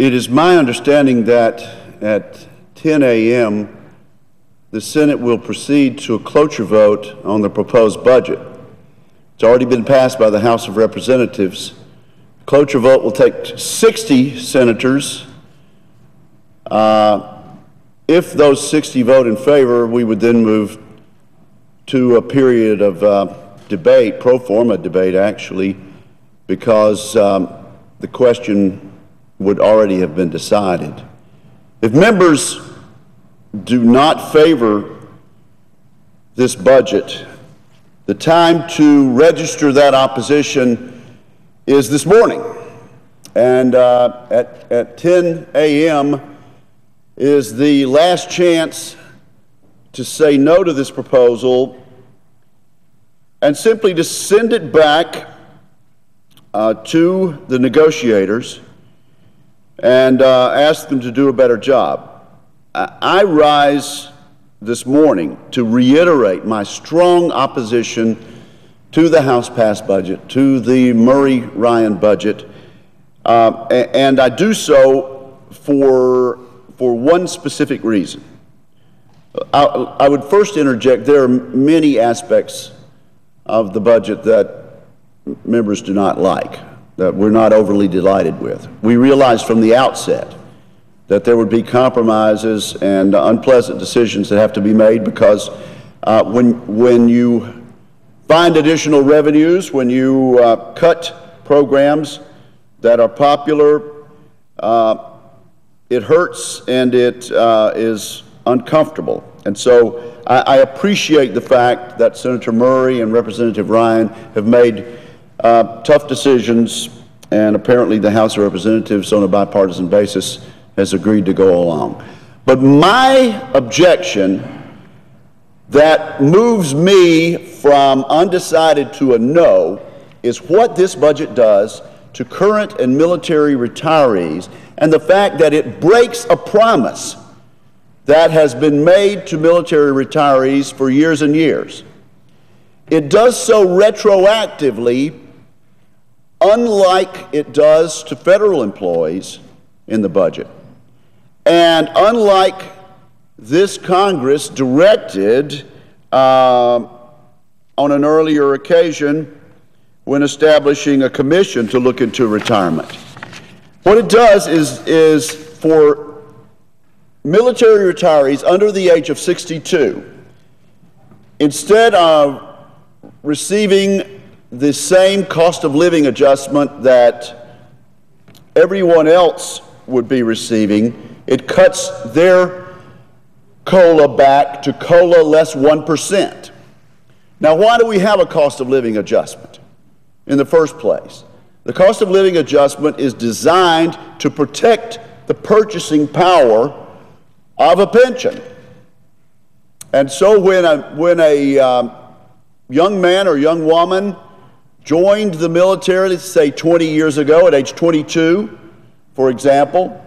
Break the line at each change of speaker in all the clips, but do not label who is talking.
It is my understanding that at 10 a.m., the Senate will proceed to a cloture vote on the proposed budget. It's already been passed by the House of Representatives. The cloture vote will take 60 senators. If those 60 vote in favor, we would then move to a period of debate, pro forma debate actually, because the question would already have been decided. If members do not favor this budget, the time to register that opposition is this morning. And at 10 a.m. is the last chance to say no to this proposal and simply to send it back to the negotiators and ask them to do a better job. I rise this morning to reiterate my strong opposition to the House-passed budget, to the Murray-Ryan budget, and I do so for one specific reason. I would first interject, there are many aspects of the budget that members do not like, that we're not overly delighted with. We realized from the outset that there would be compromises and unpleasant decisions that have to be made because when you find additional revenues, when you cut programs that are popular, it hurts and it is uncomfortable. And so I appreciate the fact that Senator Murray and Representative Ryan have made tough decisions, and apparently the House of Representatives on a bipartisan basis has agreed to go along. But my objection that moves me from undecided to a no is what this budget does to current and military retirees and the fact that it breaks a promise that has been made to military retirees for years and years. It does so retroactively, unlike it does to federal employees in the budget. And unlike this Congress directed on an earlier occasion when establishing a commission to look into retirement. What it does is for military retirees under the age of 62, instead of receiving the same cost of living adjustment that everyone else would be receiving, it cuts their COLA back to COLA less 1%. Now, why do we have a cost of living adjustment in the first place? The cost of living adjustment is designed to protect the purchasing power of a pension. And so when a young man or young woman joined the military, let's say 20 years ago at age 22, for example,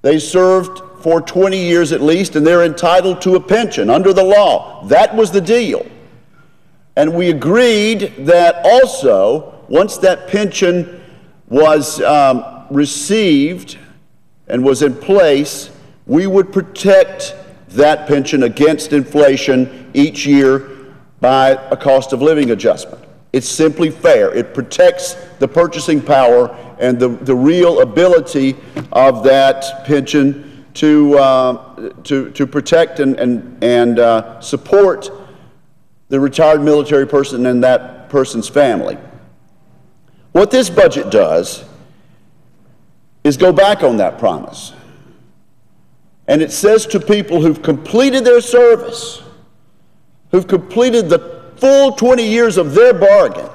they served for 20 years at least, and they're entitled to a pension under the law. That was the deal. And we agreed that also, once that pension was received and was in place, we would protect that pension against inflation each year by a cost of living adjustment. It's simply fair. It protects the purchasing power and the real ability of that pension to protect and support the retired military person and that person's family. What this budget does is go back on that promise. And it says to people who've completed their service, who've completed the full 20 years of their bargain,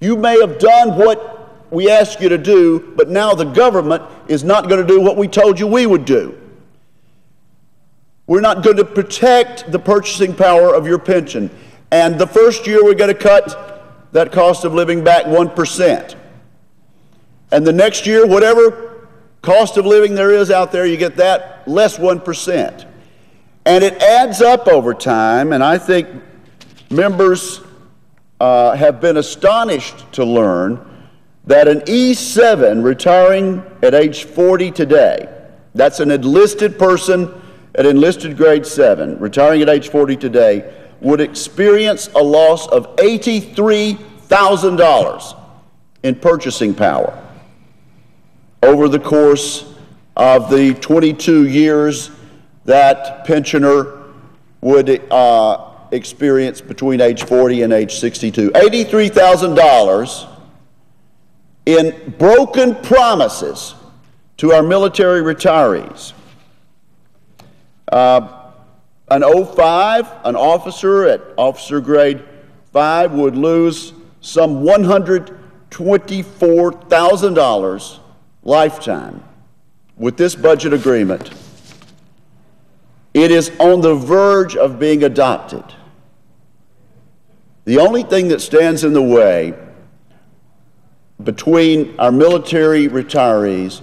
you may have done what we asked you to do, but now the government is not going to do what we told you we would do. We're not going to protect the purchasing power of your pension. And the first year we're going to cut that cost of living back 1%. And the next year, whatever cost of living there is out there, you get that less 1%. And it adds up over time, and I think members have been astonished to learn that an E7 retiring at age 40 today, that's an enlisted person at enlisted grade 7, retiring at age 40 today, would experience a loss of $83,000 in purchasing power over the course of the 22 years that pensioner would experience between age 40 and age 62. $83,000 in broken promises to our military retirees. An 05, an officer at officer grade 5 would lose some $124,000 lifetime. With this budget agreement, it is on the verge of being adopted. The only thing that stands in the way between our military retirees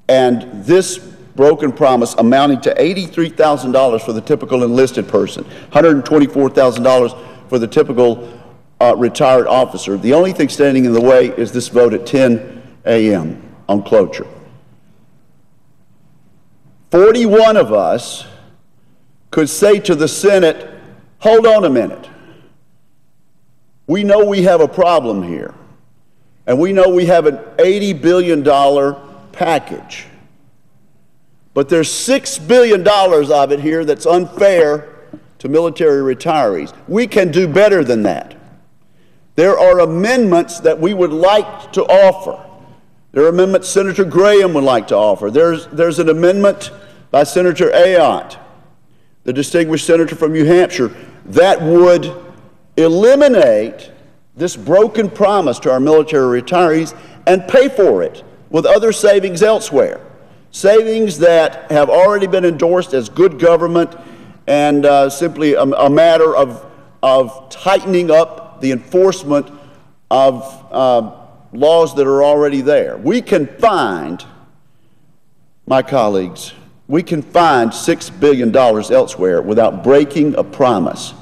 and this broken promise amounting to $83,000 for the typical enlisted person, $124,000 for the typical retired officer. The only thing standing in the way is this vote at 10 a.m. on cloture. 41 of us could say to the Senate, hold on a minute. We know we have a problem here, and we know we have an $80 billion package. But there's $6 billion of it here that's unfair to military retirees. We can do better than that. There are amendments that we would like to offer. There are amendments Senator Graham would like to offer. There's an amendment by Senator Ayotte, the distinguished senator from New Hampshire, that would eliminate this broken promise to our military retirees and pay for it with other savings elsewhere. Savings that have already been endorsed as good government and simply a matter of tightening up the enforcement of laws that are already there. We can find, my colleagues, we can find $6 billion elsewhere without breaking a promise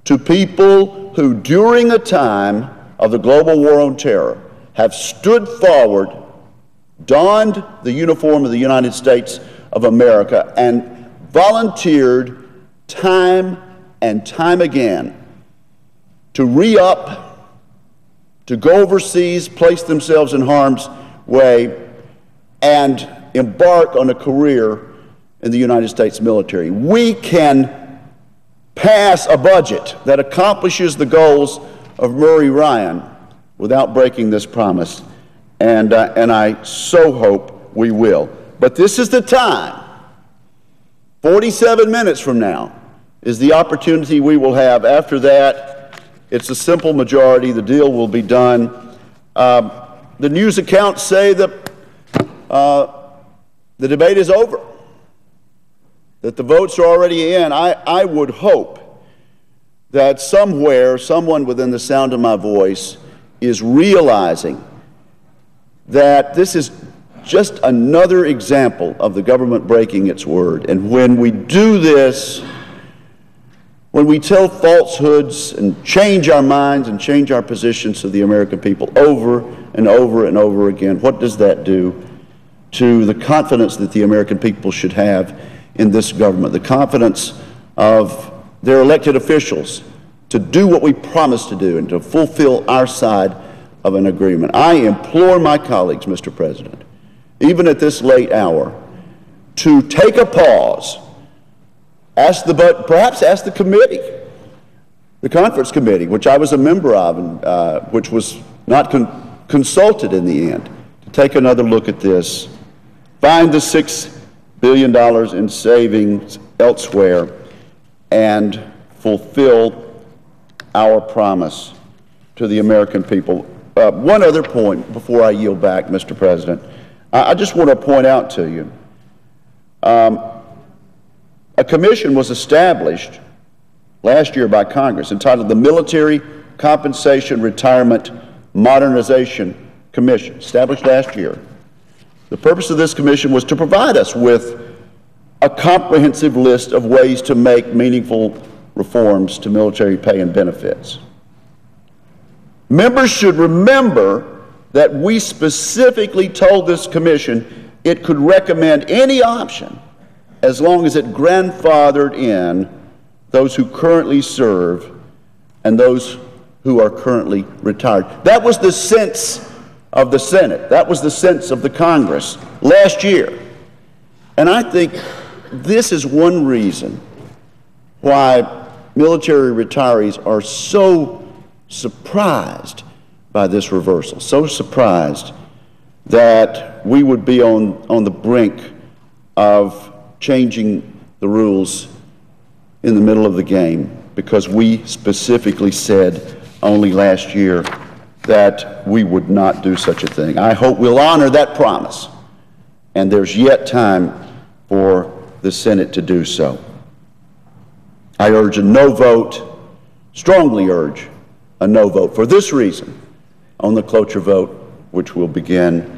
to people who, during a time of the global war on terror, have stood forward, donned the uniform of the United States of America, and volunteered time and time again to re-up, to go overseas, place themselves in harm's way, and embark on a career in the United States military. We can pass a budget that accomplishes the goals of Murray Ryan without breaking this promise, and I so hope we will. But this is the time. 47 minutes from now is the opportunity we will have. After that, it's a simple majority. The deal will be done. The news accounts say that the debate is over, that the votes are already in. I would hope that somewhere, someone within the sound of my voice is realizing that this is just another example of the government breaking its word. And when we do this, when we tell falsehoods and change our minds and change our positions to the American people over and over and over again, what does that do to the confidence that the American people should have in this government, the confidence of their elected officials to do what we promised to do and to fulfill our side of an agreement? I implore my colleagues, Mr. President, even at this late hour, to take a pause, perhaps ask the committee, the conference committee, which I was a member of and which was not consulted in the end, to take another look at this, find the $6 billion in savings elsewhere, and fulfill our promise to the American people. One other point before I yield back, Mr. President. I just want to point out to you, a commission was established last year by Congress entitled the Military Compensation Retirement Modernization Commission, established last year. The purpose of this commission was to provide us with a comprehensive list of ways to make meaningful reforms to military pay and benefits. Members should remember that we specifically told this commission it could recommend any option as long as it grandfathered in those who currently serve and those who are currently retired. That was the sense of the Senate. That was the sense of the Congress last year. And I think this is one reason why military retirees are so surprised by this reversal, so surprised that we would be on the brink of changing the rules in the middle of the game, because we specifically said only last year that we would not do such a thing. I hope we'll honor that promise, and there's yet time for the Senate to do so. I urge a no vote, strongly urge a no vote for this reason on the cloture vote, which will begin